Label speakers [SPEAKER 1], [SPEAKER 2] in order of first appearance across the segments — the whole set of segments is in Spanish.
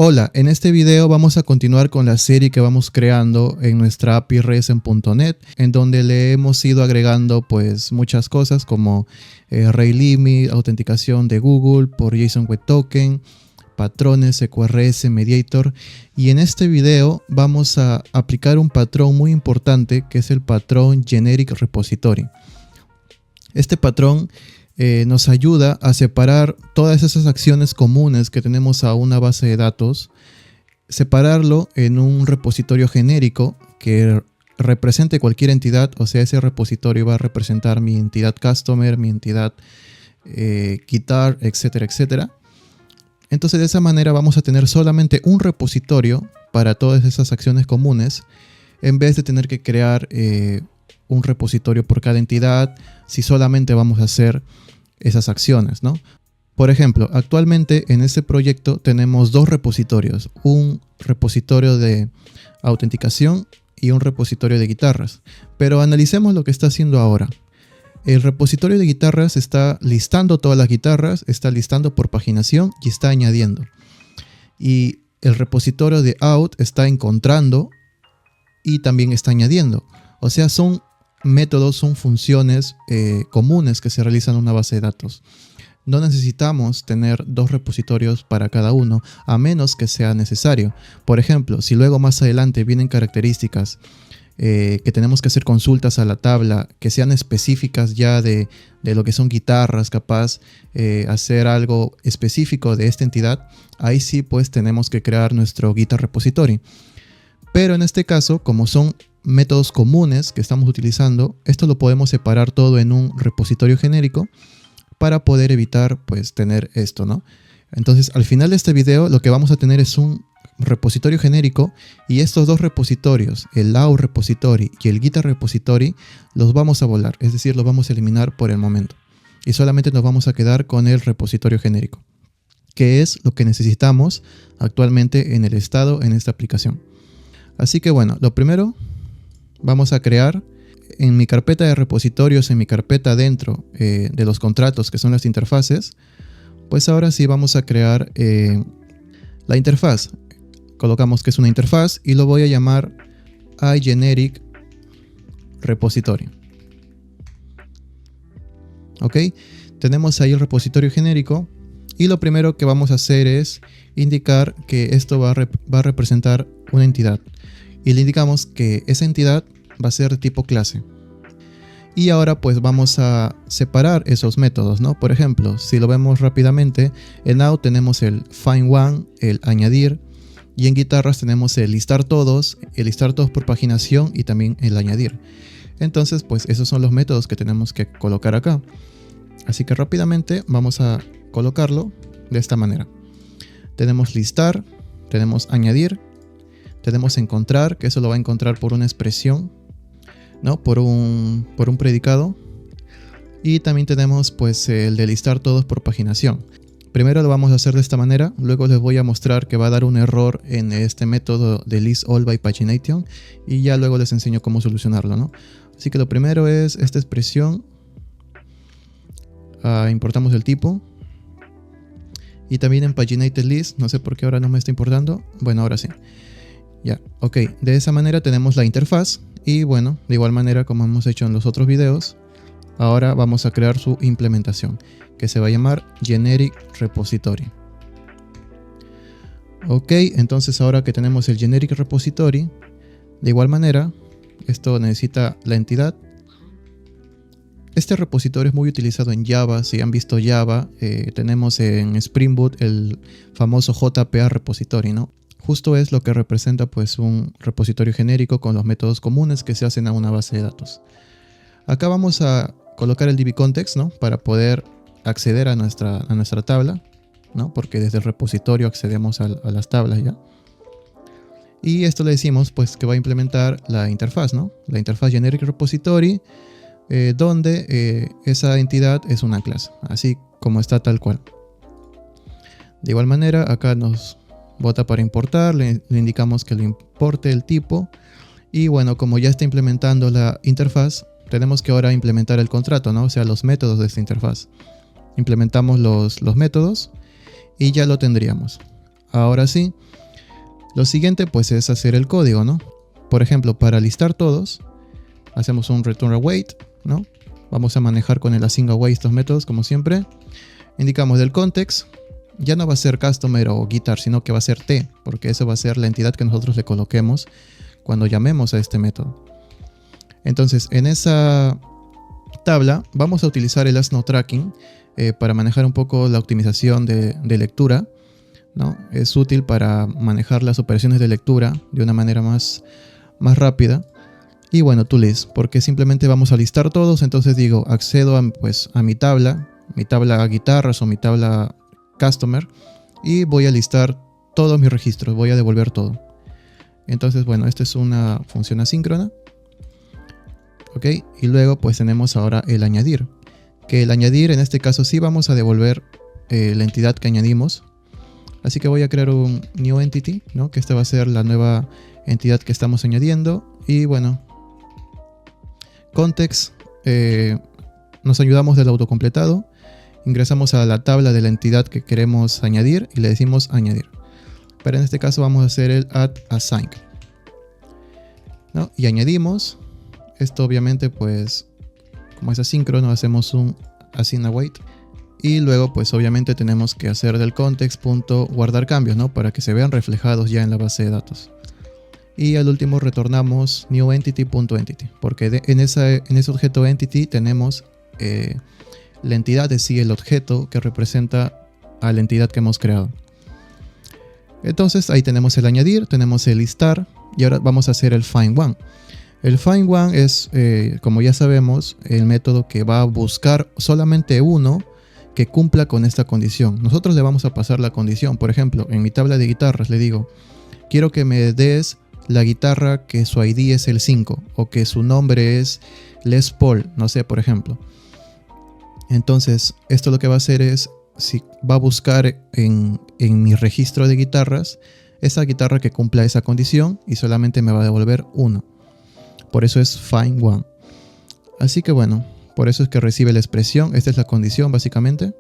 [SPEAKER 1] Hola, en este video vamos a continuar con la serie que vamos creando en nuestra API REST en .NET, en donde le hemos ido agregando pues muchas cosas como Rate Limit, autenticación de Google por JSON Web Token, patrones, EQRS, Mediator, y en este video vamos a aplicar un patrón muy importante que es el patrón Generic Repository. Este patrón nos ayuda a separar todas esas acciones comunes que tenemos a una base de datos, separarlo en un repositorio genérico que represente cualquier entidad. O sea, ese repositorio va a representar mi entidad customer, mi entidad guitar, etcétera, etcétera. Entonces de esa manera vamos a tener solamente un repositorio para todas esas acciones comunes, en vez de tener que crear un repositorio por cada entidad si solamente vamos a hacer esas acciones, ¿no? Por ejemplo, actualmente en este proyecto tenemos dos repositorios, un repositorio de autenticación y un repositorio de guitarras. Pero analicemos lo que está haciendo ahora. El repositorio de guitarras está listando todas las guitarras, está listando por paginación y está añadiendo. Y el repositorio de out está encontrando y también está añadiendo. O sea, son métodos, son funciones comunes que se realizan en una base de datos. No necesitamos tener dos repositorios para cada uno, a menos que sea necesario. Por ejemplo, si luego más adelante vienen características que tenemos que hacer consultas a la tabla, que sean específicas ya de lo que son guitarras, capaz hacer algo específico de esta entidad, ahí sí pues tenemos que crear nuestro guitar repository. Pero en este caso, como son métodos comunes que estamos utilizando, esto lo podemos separar todo en un repositorio genérico para poder evitar pues tener esto, ¿no? Entonces al final de este video lo que vamos a tener es un repositorio genérico, y estos dos repositorios, el out repository y el guitar repository, los vamos a volar, es decir, los vamos a eliminar por el momento, y solamente nos vamos a quedar con el repositorio genérico, que es lo que necesitamos actualmente en el estado en esta aplicación. Así que bueno, lo primero, vamos a crear en mi carpeta de repositorios, en mi carpeta dentro de los contratos que son las interfaces, pues ahora sí vamos a crear la interfaz. Colocamos que es una interfaz y lo voy a llamar iGeneric Repository. Ok, tenemos ahí el repositorio genérico, y lo primero que vamos a hacer es indicar que esto va a representar una entidad, y le indicamos que esa entidad va a ser de tipo clase. Y ahora pues vamos a separar esos métodos, ¿no? Por ejemplo, si lo vemos rápidamente, en out tenemos el find one, el añadir, y en guitarras tenemos el listar todos por paginación y también el añadir. Entonces pues esos son los métodos que tenemos que colocar acá. Así que rápidamente vamos a colocarlo de esta manera. Tenemos listar, tenemos añadir, tenemos encontrar, que eso lo va a encontrar por una expresión, ¿no? Por un predicado. Y también tenemos pues el de listar todos por paginación. Primero lo vamos a hacer de esta manera, luego les voy a mostrar que va a dar un error en este método de list all by pagination, y ya luego les enseño cómo solucionarlo, ¿no? Así que lo primero es esta expresión. Importamos el tipo. Y también en paginated list, no sé por qué ahora no me está importando. Bueno, ahora sí. Ya, ok. De esa manera tenemos la interfaz. Y bueno, de igual manera como hemos hecho en los otros videos, ahora vamos a crear su implementación, que se va a llamar Generic Repository. Ok, entonces ahora que tenemos el Generic Repository, de igual manera, esto necesita la entidad. Este repositorio es muy utilizado en Java. Si han visto Java, tenemos en Spring Boot el famoso JPA Repository, ¿no? Justo es lo que representa pues un repositorio genérico con los métodos comunes que se hacen a una base de datos. Acá vamos a colocar el DB context, ¿no? Para poder acceder a nuestra tabla, ¿no? Porque desde el repositorio accedemos a las tablas ya. Y esto le decimos pues que va a implementar la interfaz, ¿no? La interfaz Generic Repository, donde esa entidad es una clase, así como está tal cual. De igual manera, acá nos bota para importar, le indicamos que le importe el tipo, y bueno, como ya está implementando la interfaz, tenemos que ahora implementar el contrato, ¿no? O sea, los métodos de esta interfaz. Implementamos los métodos y ya lo tendríamos. Ahora sí, Lo siguiente pues es hacer el código, ¿no? Por ejemplo, para listar todos, hacemos un return await, ¿no? Vamos a manejar con el async await estos métodos como siempre. Indicamos del context, ya no va a ser customer o guitar, sino que va a ser t, porque eso va a ser la entidad que nosotros le coloquemos cuando llamemos a este método. Entonces, en esa tabla vamos a utilizar el AsNoTracking para manejar un poco la optimización de lectura, ¿no? Es útil para manejar las operaciones de lectura de una manera más rápida. Y bueno, toList, porque simplemente vamos a listar todos. Entonces digo, accedo a mi tabla guitarras o mi tabla customer, y voy a listar todos mis registros, voy a devolver todo. Entonces, bueno, esta es una función asíncrona. Ok, y luego pues tenemos ahora el añadir. Que el añadir, en este caso sí vamos a devolver la entidad que añadimos. Así que voy a crear un new entity, ¿no? Que esta va a ser la nueva entidad que estamos añadiendo. Y bueno, context, nos ayudamos del autocompletado. Ingresamos a la tabla de la entidad que queremos añadir y le decimos añadir. Pero en este caso vamos a hacer el add async, ¿no? Y añadimos. Esto obviamente pues como es asíncrono hacemos un async await. Y luego pues obviamente tenemos que hacer del context.guardar cambios, ¿no? Para que se vean reflejados ya en la base de datos. Y al último retornamos new entity.entity, porque en ese objeto entity tenemos la entidad de sí, el objeto que representa a la entidad que hemos creado. Entonces ahí tenemos el añadir, tenemos el listar, y ahora vamos a hacer el find one. El find one es, como ya sabemos, el método que va a buscar solamente uno que cumpla con esta condición. Nosotros le vamos a pasar la condición. Por ejemplo, en mi tabla de guitarras le digo, quiero que me des la guitarra que su ID es el 5 o que su nombre es Les Paul, no sé, por ejemplo. Entonces, esto lo que va a hacer es, si va a buscar en mi registro de guitarras, esa guitarra que cumpla esa condición y solamente me va a devolver 1. Por eso es find one. Así que bueno, por eso es que recibe la expresión. Esta es la condición básicamente.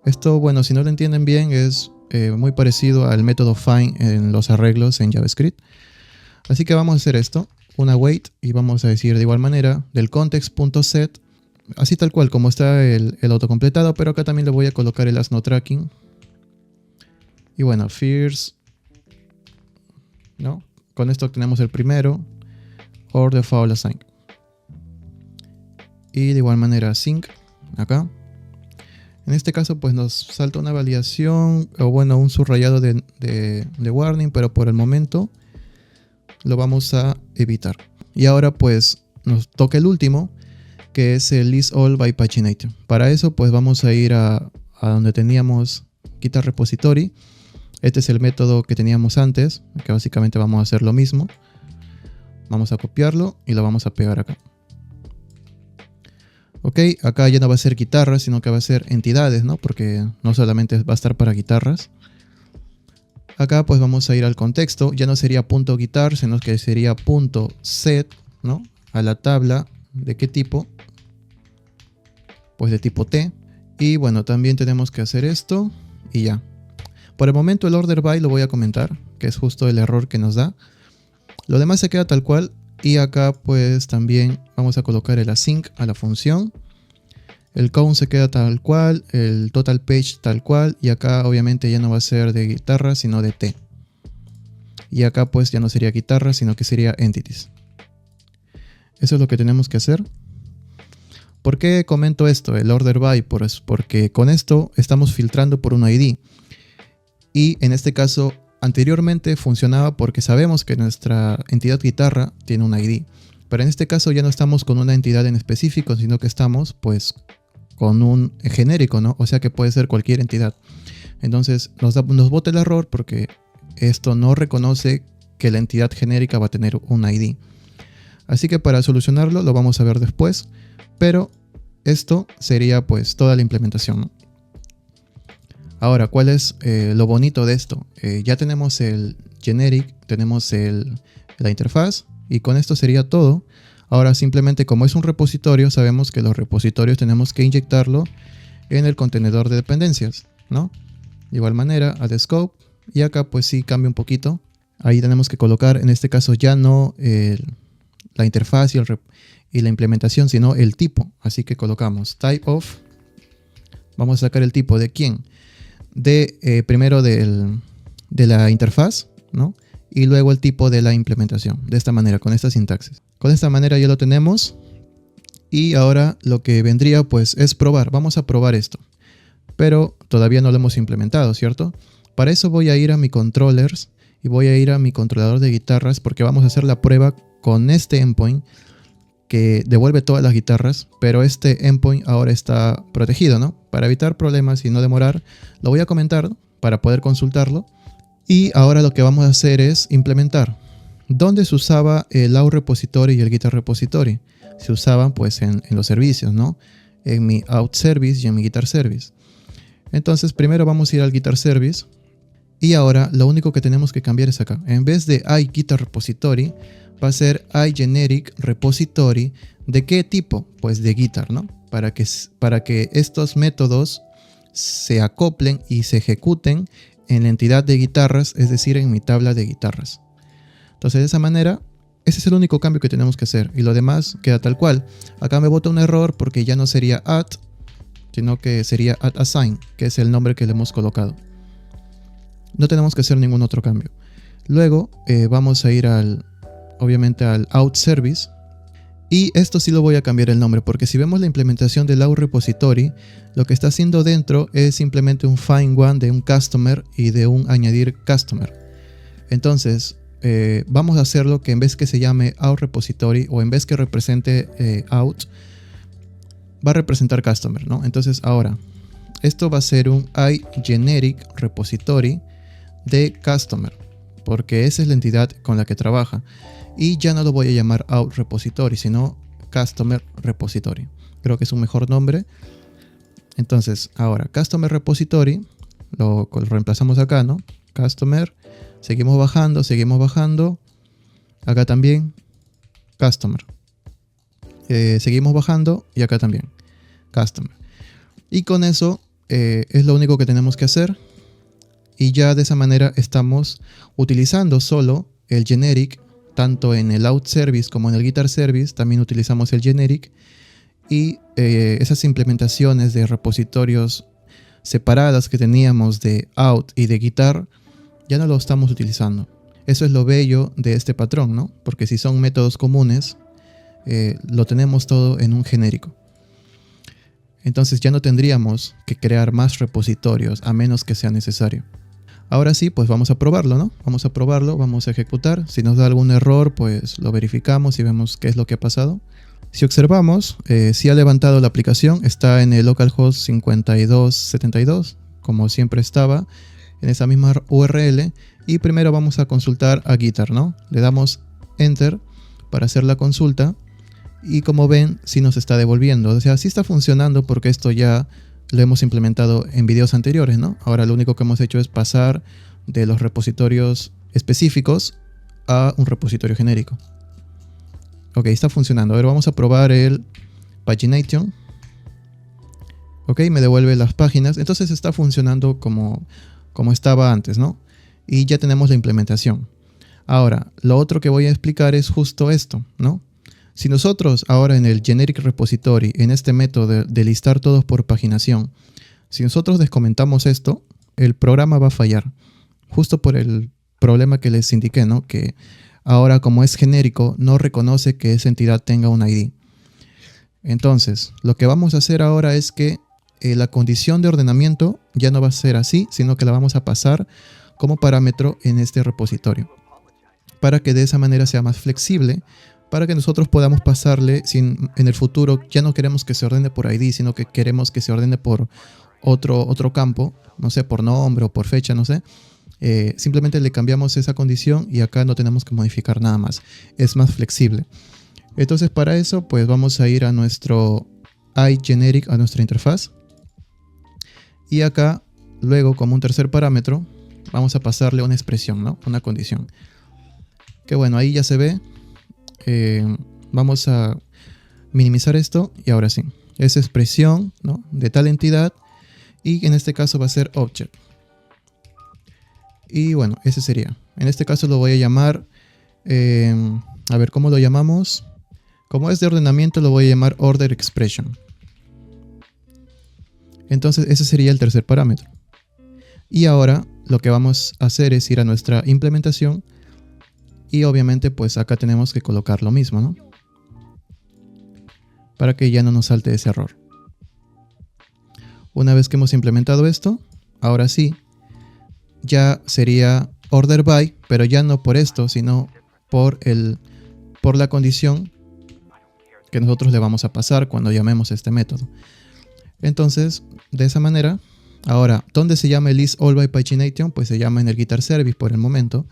[SPEAKER 1] Esto, bueno, si no lo entienden bien, es muy parecido al método find en los arreglos en JavaScript. Así que vamos a hacer esto, una await, y vamos a decir de igual manera del context.set, así tal cual como está el autocompletado, pero acá también le voy a colocar el AsNoTracking. Y bueno, first, ¿no? Con esto tenemos el primero, or default async. Y de igual manera sync, acá. En este caso pues nos salta una validación, o bueno, un subrayado de warning, pero por el momento lo vamos a evitar. Y ahora pues nos toca el último, que es el list all by paginator. Para eso pues vamos a ir a donde teníamos guitar repository. Este es el método que teníamos antes, que básicamente vamos a hacer lo mismo. Vamos a copiarlo y lo vamos a pegar acá. Ok, acá ya no va a ser guitarras, sino que va a ser entidades, ¿no? Porque no solamente va a estar para guitarras. Acá pues vamos a ir al contexto, ya no sería .guitar, sino que sería .set, ¿no? A la tabla, ¿de qué tipo? Pues de tipo T. Y bueno, también tenemos que hacer esto y ya. Por el momento el order by lo voy a comentar, que es justo el error que nos da. Lo demás se queda tal cual. Y acá pues también vamos a colocar el async a la función. El count se queda tal cual, el total page tal cual. Y acá obviamente ya no va a ser de guitarra, sino de T. Y acá pues ya no sería guitarra, sino que sería entities. Eso es lo que tenemos que hacer. ¿Por qué comento esto, el order by? Pues porque con esto estamos filtrando por un ID. Y en este caso anteriormente funcionaba porque sabemos que nuestra entidad guitarra tiene un ID. Pero en este caso ya no estamos con una entidad en específico, sino que estamos pues con un genérico, ¿no? O sea que puede ser cualquier entidad. Entonces nos bota el error porque esto no reconoce que la entidad genérica va a tener un ID. Así que para solucionarlo lo vamos a ver después. Pero esto sería pues toda la implementación, ¿no? Ahora, ¿cuál es lo bonito de esto? Ya tenemos el generic, tenemos la interfaz y con esto sería todo. Ahora simplemente como es un repositorio, sabemos que los repositorios tenemos que inyectarlo en el contenedor de dependencias, ¿no? De igual manera, add scope, Y acá pues sí cambia un poquito. Ahí tenemos que colocar, en este caso ya no la interfaz y la implementación, sino el tipo. Así que colocamos type of. Vamos a sacar el tipo de quién. Primero de la interfaz, ¿no? Y luego el tipo de la implementación. De esta manera, con esta sintaxis. Con esta manera ya lo tenemos. Y ahora lo que vendría pues es probar. Vamos a probar esto. Pero todavía no lo hemos implementado, ¿cierto? Para eso voy a ir a mi controllers y voy a ir a mi controlador de guitarras porque vamos a hacer la prueba con este endpoint que devuelve todas las guitarras, pero este endpoint ahora está protegido, ¿no? Para evitar problemas y no demorar, lo voy a comentar para poder consultarlo. Y ahora lo que vamos a hacer es implementar. ¿Dónde se usaba el out repository y el guitar repository? Se usaban pues en los servicios, ¿no? En mi out service y en mi guitar service. Entonces primero vamos a ir al guitar service. Y ahora lo único que tenemos que cambiar es acá. En vez de iGuitarRepository, va a ser iGenericRepository. ¿De qué tipo? Pues de guitar, ¿no? Para que estos métodos se acoplen y se ejecuten en la entidad de guitarras, es decir, en mi tabla de guitarras. Entonces de esa manera, ese es el único cambio que tenemos que hacer. Y lo demás queda tal cual. Acá me bota un error porque ya no sería add, sino que sería addAssign, que es el nombre que le hemos colocado. No tenemos que hacer ningún otro cambio. Luego vamos a ir obviamente al out service. Y esto sí lo voy a cambiar el nombre, porque si vemos la implementación del out repository, lo que está haciendo dentro es simplemente un find one de un customer y de un añadir customer. Entonces vamos a hacerlo que en vez que se llame out repository o en vez que represente out, va a representar customer, ¿no? Entonces ahora esto va a ser un iGeneric repository de customer, porque esa es la entidad con la que trabaja. Y ya no lo voy a llamar out repository, sino customer repository. Creo que es un mejor nombre. Entonces, ahora, customer repository, lo reemplazamos acá, ¿no? Customer, seguimos bajando. Acá también, customer. Seguimos bajando y acá también, customer. Y con eso es lo único que tenemos que hacer. Y ya de esa manera estamos utilizando solo el generic, tanto en el out service como en el guitar service. También utilizamos el generic. Y esas implementaciones de repositorios separadas que teníamos de out y de guitar, ya no lo estamos utilizando. Eso es lo bello de este patrón, ¿no? Porque si son métodos comunes, lo tenemos todo en un genérico. Entonces ya no tendríamos que crear más repositorios a menos que sea necesario. Ahora sí, pues vamos a probarlo, ¿no? Vamos a probarlo, vamos a ejecutar. Si nos da algún error, pues lo verificamos y vemos qué es lo que ha pasado. Si observamos, si ha levantado la aplicación, está en el localhost 5272, como siempre estaba, en esa misma URL. Y primero vamos a consultar a Guitar, ¿no? Le damos Enter para hacer la consulta. Y como ven, sí nos está devolviendo. O sea, sí está funcionando porque esto ya lo hemos implementado en videos anteriores, ¿no? Ahora lo único que hemos hecho es pasar de los repositorios específicos a un repositorio genérico. Ok, está funcionando. A ver, vamos a probar el Pagination. Ok, me devuelve las páginas. Entonces está funcionando como estaba antes, ¿no? Y ya tenemos la implementación. Ahora, lo otro que voy a explicar es justo esto, ¿no? Si nosotros ahora en el generic repository, en este método de listar todos por paginación, si nosotros descomentamos esto, el programa va a fallar. Justo por el problema que les indiqué, ¿no? Que ahora como es genérico, no reconoce que esa entidad tenga un ID. Entonces, lo que vamos a hacer ahora es que la condición de ordenamiento ya no va a ser así, sino que la vamos a pasar como parámetro en este repositorio. Para que de esa manera sea más flexible, para que nosotros podamos pasarle, en el futuro ya no queremos que se ordene por ID, sino que queremos que se ordene por otro campo, no sé, por nombre o por fecha, no sé. Simplemente le cambiamos esa condición y acá no tenemos que modificar nada más. Es más flexible. Entonces para eso pues vamos a ir a nuestro iGeneric, a nuestra interfaz. Y acá luego como un tercer parámetro vamos a pasarle una expresión, ¿no? Una condición. Que bueno, ahí ya se ve. Vamos a minimizar esto y ahora sí. Es expresión, ¿no? De tal entidad y en este caso va a ser object. Y bueno, ese sería. En este caso lo voy a llamar, a ver, ¿cómo lo llamamos? Como es de ordenamiento, lo voy a llamar order expression. Entonces ese sería el tercer parámetro. Y ahora lo que vamos a hacer es ir a nuestra implementación y obviamente pues acá tenemos que colocar lo mismo, ¿no? Para que ya no nos salte ese error. Una vez que hemos implementado esto, ahora sí, ya sería order by, pero ya no por esto, sino por la condición que nosotros le vamos a pasar cuando llamemos este método. Entonces, de esa manera, ahora, ¿dónde se llama el list all by pagination? Pues se llama en el guitar service por el momento,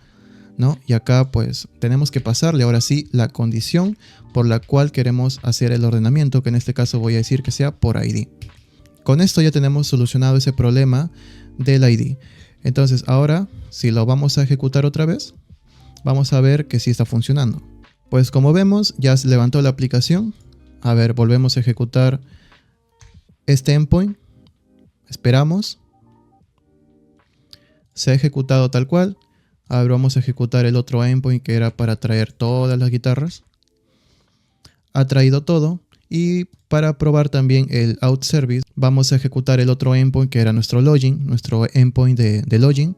[SPEAKER 1] ¿no? Y acá pues tenemos que pasarle ahora sí la condición por la cual queremos hacer el ordenamiento, que en este caso voy a decir que sea por ID. Con esto ya tenemos solucionado ese problema del ID. Entonces ahora, si lo vamos a ejecutar otra vez, vamos a ver que sí está funcionando. Pues como vemos, ya se levantó la aplicación. A ver, volvemos a ejecutar este endpoint. Esperamos. Se ha ejecutado tal cual. Ahora vamos a ejecutar el otro endpoint que era para traer todas las guitarras. Ha traído todo. Y para probar también el out service, vamos a ejecutar el otro endpoint que era nuestro login, nuestro endpoint de login,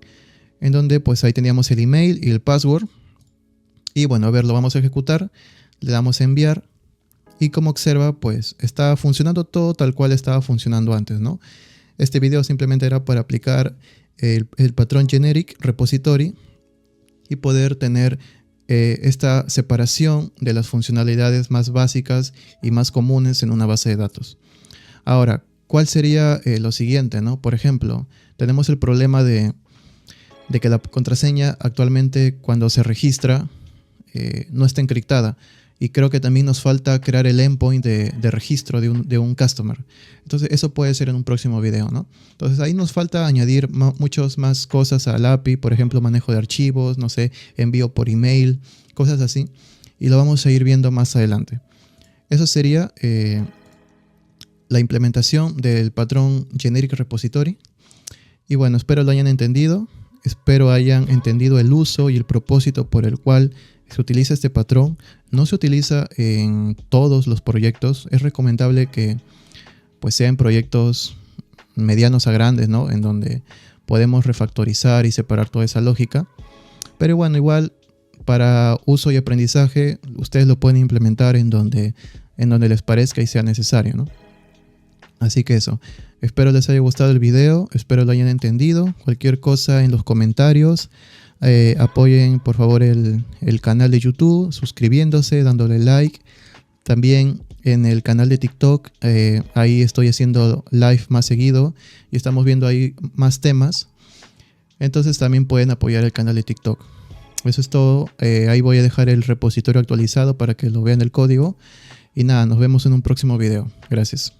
[SPEAKER 1] en donde pues ahí teníamos el email y el password. Y bueno, a ver, lo vamos a ejecutar, le damos a enviar y como observa pues está funcionando todo tal cual estaba funcionando antes, ¿no? Este video simplemente era para aplicar el patrón generic repository y poder tener esta separación de las funcionalidades más básicas y más comunes en una base de datos. Ahora, ¿cuál sería lo siguiente, ¿no? Por ejemplo, tenemos el problema de que la contraseña actualmente cuando se registra no está encriptada. Y creo que también nos falta crear el endpoint de registro de un customer. Entonces eso puede ser en un próximo video, ¿no? Entonces ahí nos falta añadir muchas más cosas al API. Por ejemplo, manejo de archivos, no sé, envío por email, cosas así. Y lo vamos a ir viendo más adelante. Eso sería la implementación del patrón generic repository. Y bueno, espero lo hayan entendido. Espero hayan entendido el uso y el propósito por el cual se utiliza este patrón. No se utiliza en todos los proyectos. Es recomendable que pues sea en proyectos medianos a grandes, ¿no? En donde podemos refactorizar y separar toda esa lógica. Pero bueno, igual para uso y aprendizaje ustedes lo pueden implementar en donde les parezca y sea necesario, ¿no? Así que eso. Espero les haya gustado el video. Espero lo hayan entendido. Cualquier cosa en los comentarios. Apoyen por favor el canal de YouTube suscribiéndose, dándole like. También en el canal de TikTok, ahí estoy haciendo live más seguido y estamos viendo ahí más temas. Entonces también pueden apoyar el canal de TikTok. Eso es todo. Ahí voy a dejar el repositorio actualizado para que lo vean el código. Y nada, nos vemos en un próximo video. Gracias.